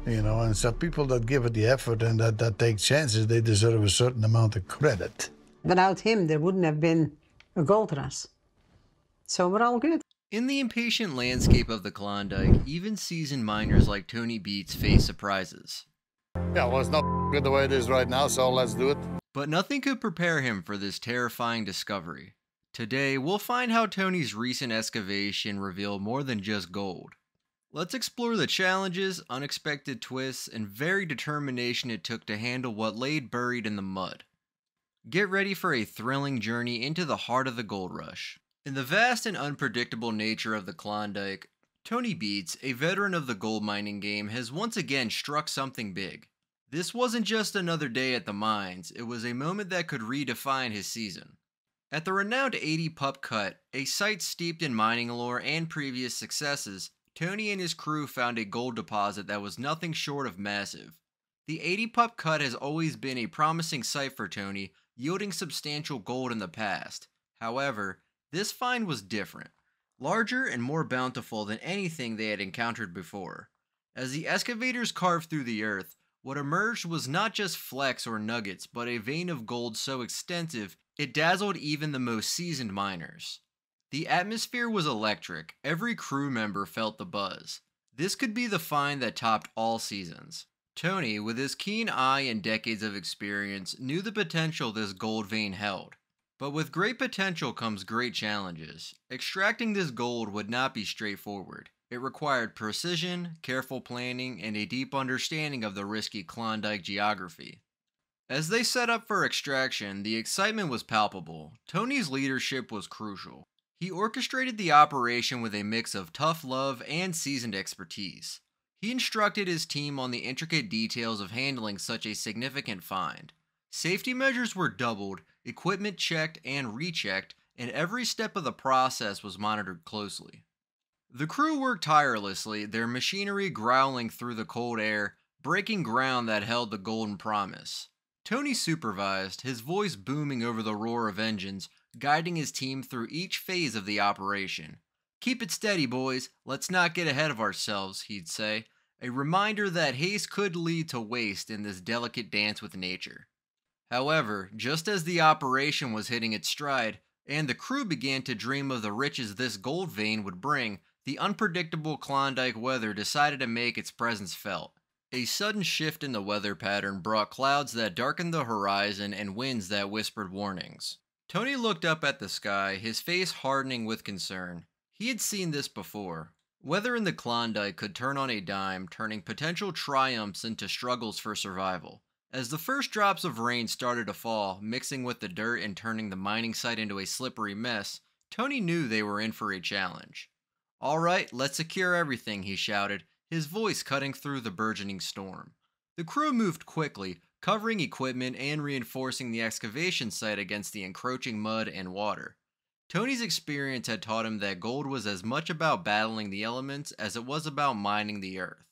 you know, and so people that give it the effort and that take chances, they deserve a certain amount of credit. Without him, there wouldn't have been a gold rush. So we're all good. In the impatient landscape of the Klondike, even seasoned miners like Tony Beats face surprises. Yeah, well, it's not good the way it is right now, so let's do it. But nothing could prepare him for this terrifying discovery. Today, we'll find how Tony's recent excavation revealed more than just gold. Let's explore the challenges, unexpected twists, and very determination it took to handle what lay buried in the mud. Get ready for a thrilling journey into the heart of the gold rush. In the vast and unpredictable nature of the Klondike, Tony Beats, a veteran of the gold mining game, has once again struck something big. This wasn't just another day at the mines, it was a moment that could redefine his season. At the renowned 80 Pup Cut, a site steeped in mining lore and previous successes, Tony and his crew found a gold deposit that was nothing short of massive. The 80 Pup Cut has always been a promising site for Tony, yielding substantial gold in the past. However, this find was different, larger and more bountiful than anything they had encountered before. As the excavators carved through the earth, what emerged was not just flecks or nuggets, but a vein of gold so extensive it dazzled even the most seasoned miners. The atmosphere was electric, every crew member felt the buzz. This could be the find that topped all seasons. Tony, with his keen eye and decades of experience, knew the potential this gold vein held. But with great potential comes great challenges. Extracting this gold would not be straightforward. It required precision, careful planning, and a deep understanding of the risky Klondike geography. As they set up for extraction, the excitement was palpable. Tony's leadership was crucial. He orchestrated the operation with a mix of tough love and seasoned expertise. He instructed his team on the intricate details of handling such a significant find. Safety measures were doubled, equipment checked and rechecked, and every step of the process was monitored closely. The crew worked tirelessly, their machinery growling through the cold air, breaking ground that held the golden promise. Tony supervised, his voice booming over the roar of engines, guiding his team through each phase of the operation. "Keep it steady, boys. Let's not get ahead of ourselves," he'd say, a reminder that haste could lead to waste in this delicate dance with nature. However, just as the operation was hitting its stride, and the crew began to dream of the riches this gold vein would bring, the unpredictable Klondike weather decided to make its presence felt. A sudden shift in the weather pattern brought clouds that darkened the horizon and winds that whispered warnings. Tony looked up at the sky, his face hardening with concern. He had seen this before. Weather in the Klondike could turn on a dime, turning potential triumphs into struggles for survival. As the first drops of rain started to fall, mixing with the dirt and turning the mining site into a slippery mess, Tony knew they were in for a challenge. "All right, let's secure everything," he shouted, his voice cutting through the burgeoning storm. The crew moved quickly, covering equipment and reinforcing the excavation site against the encroaching mud and water. Tony's experience had taught him that gold was as much about battling the elements as it was about mining the earth.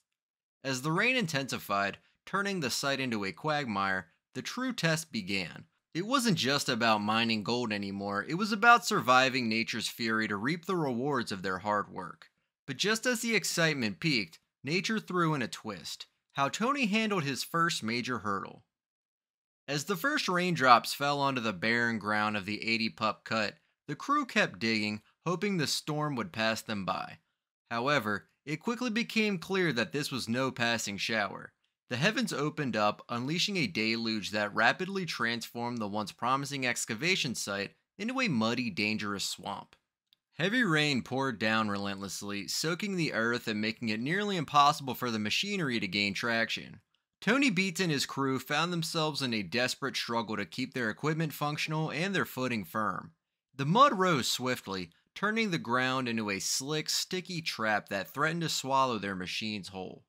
As the rain intensified, turning the site into a quagmire, the true test began. It wasn't just about mining gold anymore, it was about surviving nature's fury to reap the rewards of their hard work. But just as the excitement peaked, nature threw in a twist: how Tony handled his first major hurdle. As the first raindrops fell onto the barren ground of the 80 Pup Cut, the crew kept digging, hoping the storm would pass them by. However, it quickly became clear that this was no passing shower. The heavens opened up, unleashing a deluge that rapidly transformed the once promising excavation site into a muddy, dangerous swamp. Heavy rain poured down relentlessly, soaking the earth and making it nearly impossible for the machinery to gain traction. Tony Beats and his crew found themselves in a desperate struggle to keep their equipment functional and their footing firm. The mud rose swiftly, turning the ground into a slick, sticky trap that threatened to swallow their machines whole.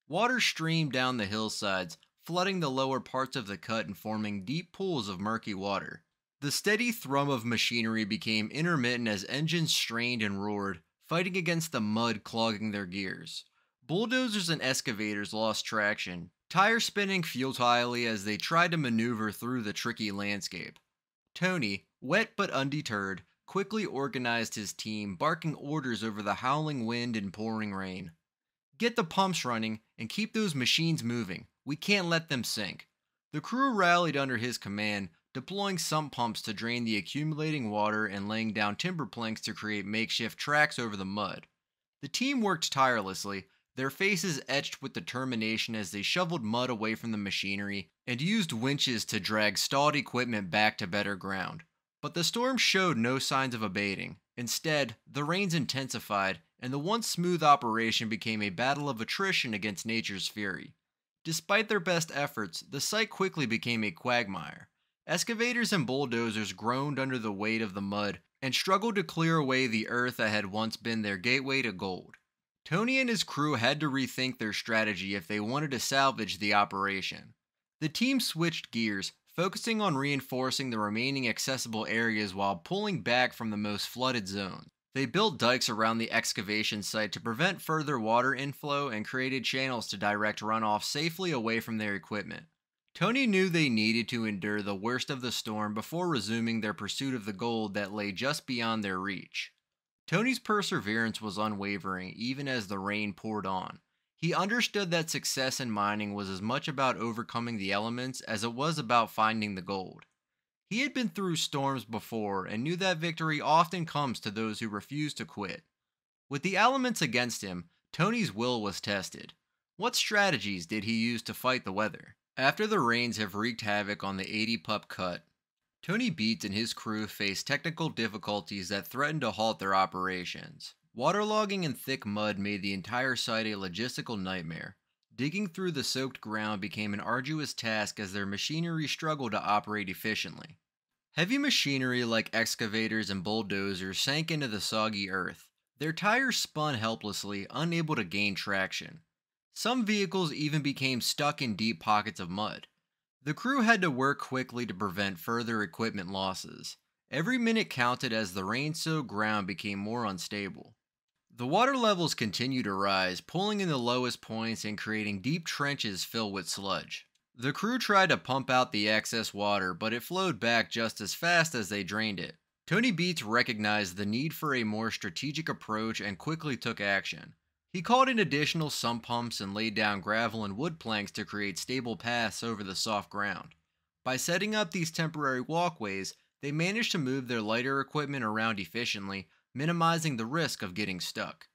Water streamed down the hillsides, flooding the lower parts of the cut and forming deep pools of murky water. The steady thrum of machinery became intermittent as engines strained and roared, fighting against the mud clogging their gears. Bulldozers and excavators lost traction, tires spinning futilely as they tried to maneuver through the tricky landscape. Tony, wet but undeterred, quickly organized his team, barking orders over the howling wind and pouring rain. "Get the pumps running, and keep those machines moving. We can't let them sink." The crew rallied under his command, deploying sump pumps to drain the accumulating water and laying down timber planks to create makeshift tracks over the mud. The team worked tirelessly, their faces etched with determination as they shoveled mud away from the machinery and used winches to drag stalled equipment back to better ground. But the storm showed no signs of abating. Instead, the rains intensified, and the once smooth operation became a battle of attrition against nature's fury. Despite their best efforts, the site quickly became a quagmire. Excavators and bulldozers groaned under the weight of the mud and struggled to clear away the earth that had once been their gateway to gold. Tony and his crew had to rethink their strategy if they wanted to salvage the operation. The team switched gears, focusing on reinforcing the remaining accessible areas while pulling back from the most flooded zones. They built dikes around the excavation site to prevent further water inflow and created channels to direct runoff safely away from their equipment. Tony knew they needed to endure the worst of the storm before resuming their pursuit of the gold that lay just beyond their reach. Tony's perseverance was unwavering even as the rain poured on. He understood that success in mining was as much about overcoming the elements as it was about finding the gold. He had been through storms before and knew that victory often comes to those who refuse to quit. With the elements against him, Tony's will was tested. What strategies did he use to fight the weather? After the rains have wreaked havoc on the 80-pup cut, Tony Beats and his crew faced technical difficulties that threatened to halt their operations. Waterlogging and thick mud made the entire site a logistical nightmare. Digging through the soaked ground became an arduous task as their machinery struggled to operate efficiently. Heavy machinery like excavators and bulldozers sank into the soggy earth. Their tires spun helplessly, unable to gain traction. Some vehicles even became stuck in deep pockets of mud. The crew had to work quickly to prevent further equipment losses. Every minute counted as the rain-soaked ground became more unstable. The water levels continued to rise, pulling in the lowest points and creating deep trenches filled with sludge. The crew tried to pump out the excess water, but it flowed back just as fast as they drained it. Tony Beats recognized the need for a more strategic approach and quickly took action. He called in additional sump pumps and laid down gravel and wood planks to create stable paths over the soft ground. By setting up these temporary walkways, they managed to move their lighter equipment around efficiently, minimizing the risk of getting stuck.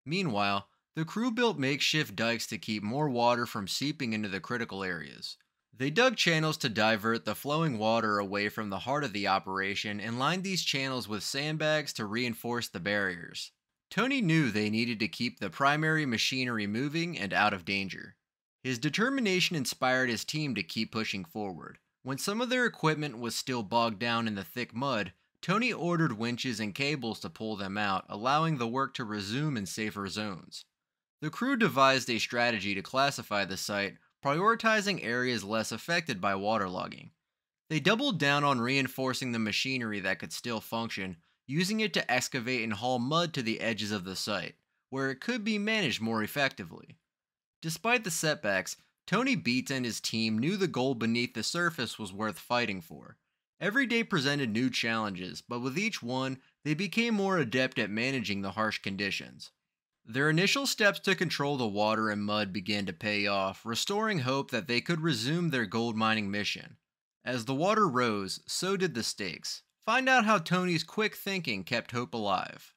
Meanwhile, the crew built makeshift dikes to keep more water from seeping into the critical areas. They dug channels to divert the flowing water away from the heart of the operation and lined these channels with sandbags to reinforce the barriers. Tony knew they needed to keep the primary machinery moving and out of danger. His determination inspired his team to keep pushing forward. When some of their equipment was still bogged down in the thick mud, Tony ordered winches and cables to pull them out, allowing the work to resume in safer zones. The crew devised a strategy to classify the site, prioritizing areas less affected by waterlogging. They doubled down on reinforcing the machinery that could still function, using it to excavate and haul mud to the edges of the site, where it could be managed more effectively. Despite the setbacks, Tony Beats and his team knew the gold beneath the surface was worth fighting for. Every day presented new challenges, but with each one, they became more adept at managing the harsh conditions. Their initial steps to control the water and mud began to pay off, restoring hope that they could resume their gold mining mission. As the water rose, so did the stakes. Find out how Tony's quick thinking kept hope alive.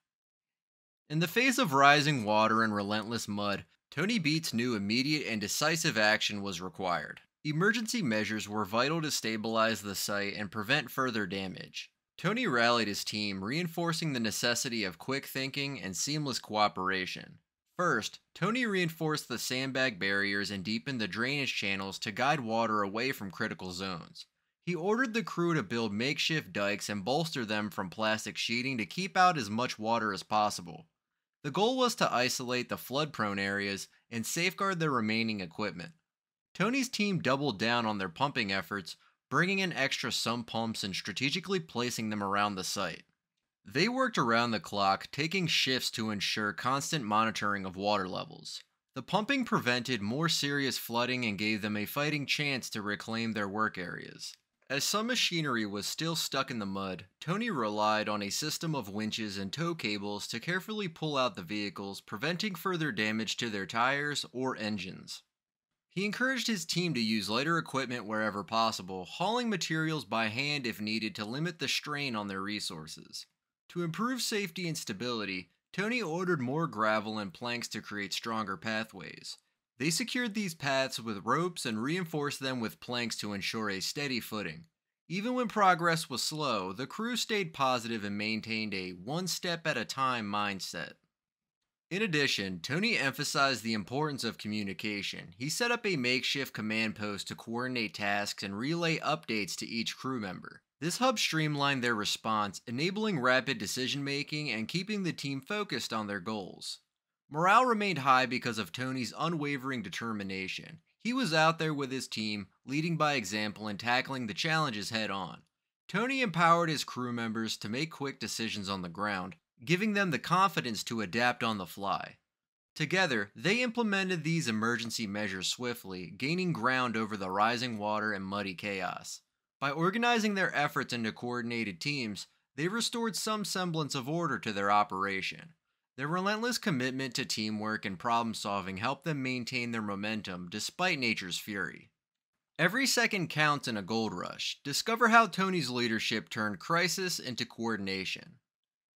In the face of rising water and relentless mud, Tony Beats knew immediate and decisive action was required. Emergency measures were vital to stabilize the site and prevent further damage. Tony rallied his team, reinforcing the necessity of quick thinking and seamless cooperation. First, Tony reinforced the sandbag barriers and deepened the drainage channels to guide water away from critical zones. He ordered the crew to build makeshift dikes and bolster them from plastic sheeting to keep out as much water as possible. The goal was to isolate the flood-prone areas and safeguard the remaining equipment. Tony's team doubled down on their pumping efforts, bringing in extra sump pumps and strategically placing them around the site. They worked around the clock, taking shifts to ensure constant monitoring of water levels. The pumping prevented more serious flooding and gave them a fighting chance to reclaim their work areas. As some machinery was still stuck in the mud, Tony relied on a system of winches and tow cables to carefully pull out the vehicles, preventing further damage to their tires or engines. He encouraged his team to use lighter equipment wherever possible, hauling materials by hand if needed to limit the strain on their resources. To improve safety and stability, Tony ordered more gravel and planks to create stronger pathways. They secured these paths with ropes and reinforced them with planks to ensure a steady footing. Even when progress was slow, the crew stayed positive and maintained a one step at a time mindset. In addition, Tony emphasized the importance of communication. He set up a makeshift command post to coordinate tasks and relay updates to each crew member. This hub streamlined their response, enabling rapid decision making and keeping the team focused on their goals. Morale remained high because of Tony's unwavering determination. He was out there with his team, leading by example and tackling the challenges head on. Tony empowered his crew members to make quick decisions on the ground, giving them the confidence to adapt on the fly. Together, they implemented these emergency measures swiftly, gaining ground over the rising water and muddy chaos. By organizing their efforts into coordinated teams, they restored some semblance of order to their operation. Their relentless commitment to teamwork and problem solving helped them maintain their momentum despite nature's fury. Every second counts in a gold rush. Discover how Tony's leadership turned crisis into coordination.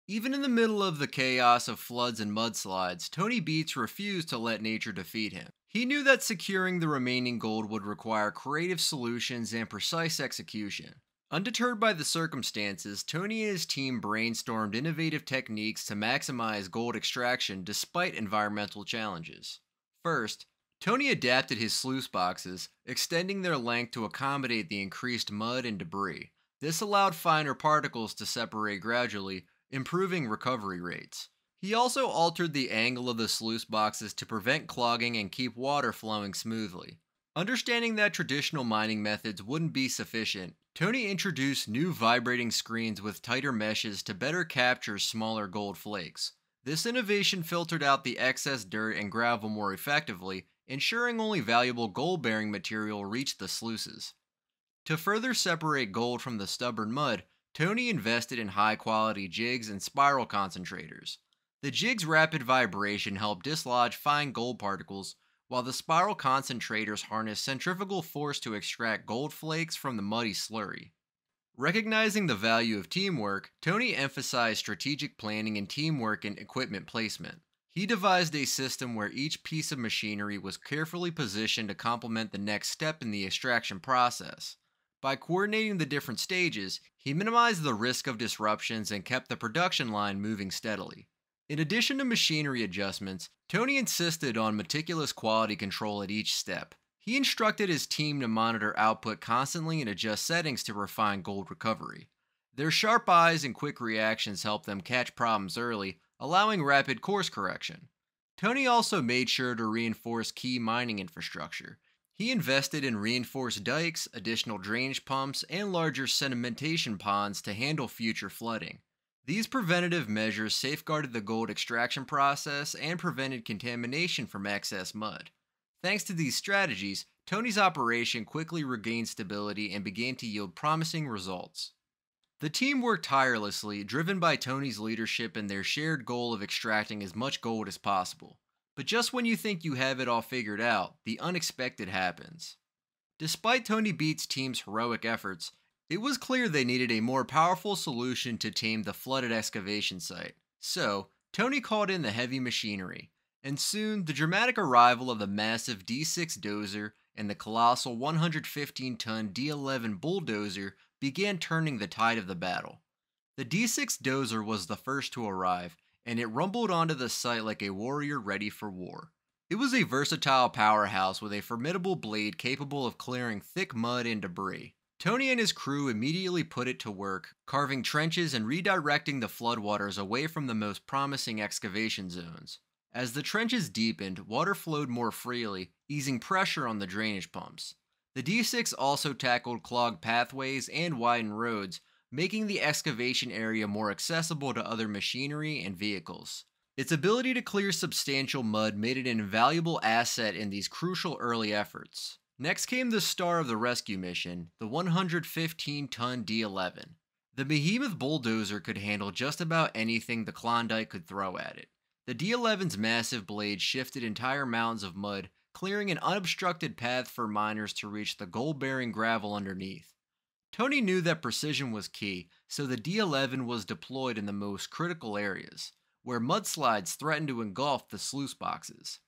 Even in the middle of the chaos of floods and mudslides, Tony Beets refused to let nature defeat him. He knew that securing the remaining gold would require creative solutions and precise execution. Undeterred by the circumstances, Tony and his team brainstormed innovative techniques to maximize gold extraction despite environmental challenges. First, Tony adapted his sluice boxes, extending their length to accommodate the increased mud and debris. This allowed finer particles to separate gradually, improving recovery rates. He also altered the angle of the sluice boxes to prevent clogging and keep water flowing smoothly. Understanding that traditional mining methods wouldn't be sufficient, Tony introduced new vibrating screens with tighter meshes to better capture smaller gold flakes. This innovation filtered out the excess dirt and gravel more effectively, ensuring only valuable gold-bearing material reached the sluices. To further separate gold from the stubborn mud, Tony invested in high-quality jigs and spiral concentrators. The jig's rapid vibration helped dislodge fine gold particles, while the spiral concentrators harnessed centrifugal force to extract gold flakes from the muddy slurry. Recognizing the value of teamwork, Tony emphasized strategic planning and teamwork in equipment placement. He devised a system where each piece of machinery was carefully positioned to complement the next step in the extraction process. By coordinating the different stages, he minimized the risk of disruptions and kept the production line moving steadily. In addition to machinery adjustments, Tony insisted on meticulous quality control at each step. He instructed his team to monitor output constantly and adjust settings to refine gold recovery. Their sharp eyes and quick reactions helped them catch problems early, allowing rapid course correction. Tony also made sure to reinforce key mining infrastructure. He invested in reinforced dikes, additional drainage pumps, and larger sedimentation ponds to handle future flooding. These preventative measures safeguarded the gold extraction process and prevented contamination from excess mud. Thanks to these strategies, Tony's operation quickly regained stability and began to yield promising results. The team worked tirelessly, driven by Tony's leadership and their shared goal of extracting as much gold as possible. But just when you think you have it all figured out, the unexpected happens. Despite Tony Beets' team's heroic efforts, it was clear they needed a more powerful solution to tame the flooded excavation site. So, Tony called in the heavy machinery, and soon the dramatic arrival of the massive D6 dozer and the colossal 115-ton D11 bulldozer began turning the tide of the battle. The D6 dozer was the first to arrive, and it rumbled onto the site like a warrior ready for war. It was a versatile powerhouse with a formidable blade capable of clearing thick mud and debris. Tony and his crew immediately put it to work, carving trenches and redirecting the floodwaters away from the most promising excavation zones. As the trenches deepened, water flowed more freely, easing pressure on the drainage pumps. The D6 also tackled clogged pathways and widened roads, making the excavation area more accessible to other machinery and vehicles. Its ability to clear substantial mud made it an invaluable asset in these crucial early efforts. Next came the star of the rescue mission, the 115-ton D11. The behemoth bulldozer could handle just about anything the Klondike could throw at it. The D11's massive blade shifted entire mountains of mud, clearing an unobstructed path for miners to reach the gold-bearing gravel underneath. Tony knew that precision was key, so the D11 was deployed in the most critical areas, where mudslides threatened to engulf the sluice boxes.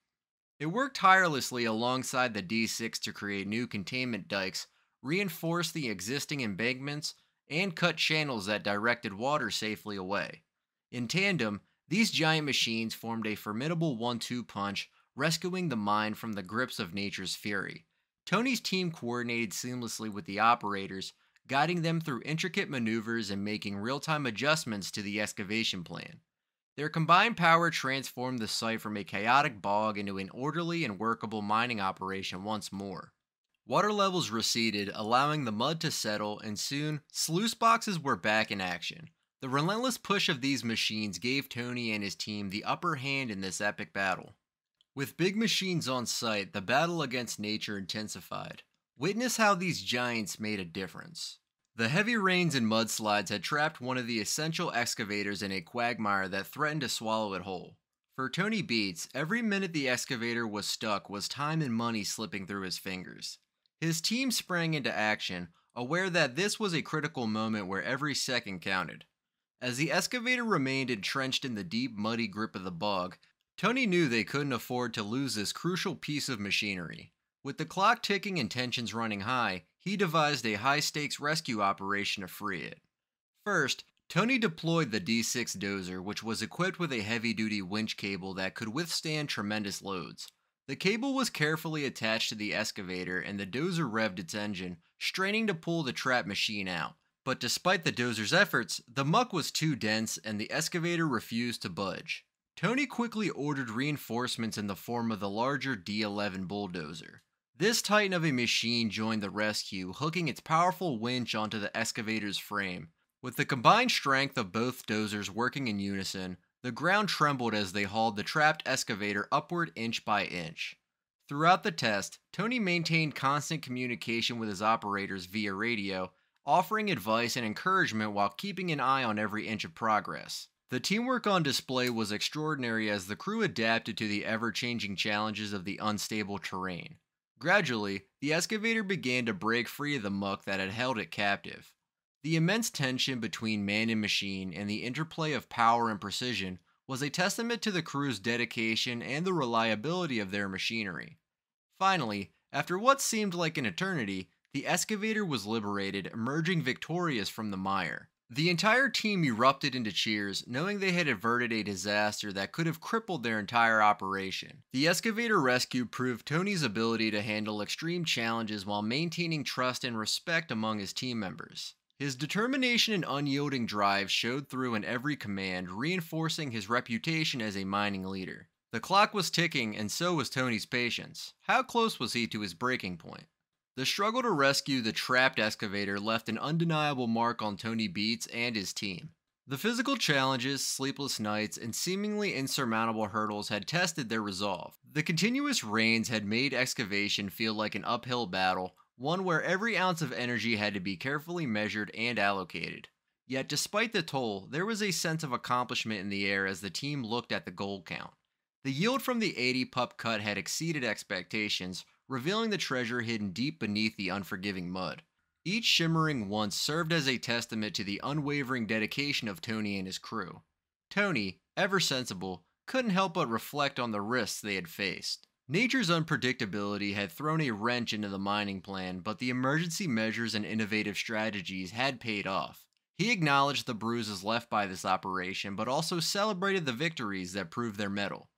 It worked tirelessly alongside the D6 to create new containment dikes, reinforce the existing embankments, and cut channels that directed water safely away. In tandem, these giant machines formed a formidable 1-2 punch, rescuing the mine from the grips of nature's fury. Tony's team coordinated seamlessly with the operators, guiding them through intricate maneuvers and making real-time adjustments to the excavation plan. Their combined power transformed the site from a chaotic bog into an orderly and workable mining operation once more. Water levels receded, allowing the mud to settle, and soon, sluice boxes were back in action. The relentless push of these machines gave Tony and his team the upper hand in this epic battle. With big machines on site, the battle against nature intensified. Witness how these giants made a difference. The heavy rains and mudslides had trapped one of the essential excavators in a quagmire that threatened to swallow it whole. For Tony Beets, every minute the excavator was stuck was time and money slipping through his fingers. His team sprang into action, aware that this was a critical moment where every second counted. As the excavator remained entrenched in the deep, muddy grip of the bog, Tony knew they couldn't afford to lose this crucial piece of machinery. With the clock ticking and tensions running high, he devised a high-stakes rescue operation to free it. First, Tony deployed the D6 dozer, which was equipped with a heavy-duty winch cable that could withstand tremendous loads. The cable was carefully attached to the excavator and the dozer revved its engine, straining to pull the trapped machine out. But despite the dozer's efforts, the muck was too dense and the excavator refused to budge. Tony quickly ordered reinforcements in the form of the larger D11 bulldozer. This titan of a machine joined the rescue, hooking its powerful winch onto the excavator's frame. With the combined strength of both dozers working in unison, the ground trembled as they hauled the trapped excavator upward inch by inch. Throughout the test, Tony maintained constant communication with his operators via radio, offering advice and encouragement while keeping an eye on every inch of progress. The teamwork on display was extraordinary as the crew adapted to the ever-changing challenges of the unstable terrain. Gradually, the excavator began to break free of the muck that had held it captive. The immense tension between man and machine and the interplay of power and precision was a testament to the crew's dedication and the reliability of their machinery. Finally, after what seemed like an eternity, the excavator was liberated, emerging victorious from the mire. The entire team erupted into cheers, knowing they had averted a disaster that could have crippled their entire operation. The excavator rescue proved Tony's ability to handle extreme challenges while maintaining trust and respect among his team members. His determination and unyielding drive showed through in every command, reinforcing his reputation as a mining leader. The clock was ticking, and so was Tony's patience. How close was he to his breaking point? The struggle to rescue the trapped excavator left an undeniable mark on Tony Beets and his team. The physical challenges, sleepless nights, and seemingly insurmountable hurdles had tested their resolve. The continuous rains had made excavation feel like an uphill battle, one where every ounce of energy had to be carefully measured and allocated. Yet despite the toll, there was a sense of accomplishment in the air as the team looked at the gold count. The yield from the 80 pup cut had exceeded expectations, revealing the treasure hidden deep beneath the unforgiving mud. Each shimmering once served as a testament to the unwavering dedication of Tony and his crew. Tony, ever sensible, couldn't help but reflect on the risks they had faced. Nature's unpredictability had thrown a wrench into the mining plan, but the emergency measures and innovative strategies had paid off. He acknowledged the bruises left by this operation, but also celebrated the victories that proved their mettle.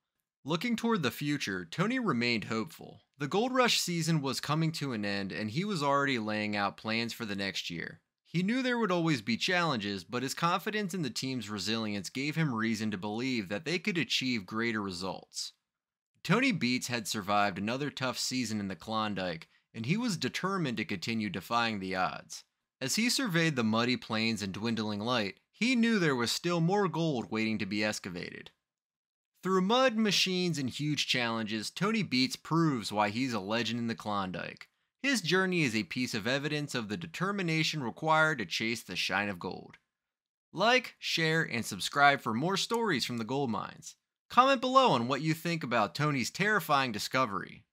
Looking toward the future, Tony remained hopeful. The gold rush season was coming to an end, and he was already laying out plans for the next year. He knew there would always be challenges, but his confidence in the team's resilience gave him reason to believe that they could achieve greater results. Tony Beets had survived another tough season in the Klondike, and he was determined to continue defying the odds. As he surveyed the muddy plains and dwindling light, he knew there was still more gold waiting to be excavated. Through mud, machines, and huge challenges, Tony Beets proves why he's a legend in the Klondike. His journey is a piece of evidence of the determination required to chase the shine of gold. Like, share, and subscribe for more stories from the gold mines. Comment below on what you think about Tony's terrifying discovery.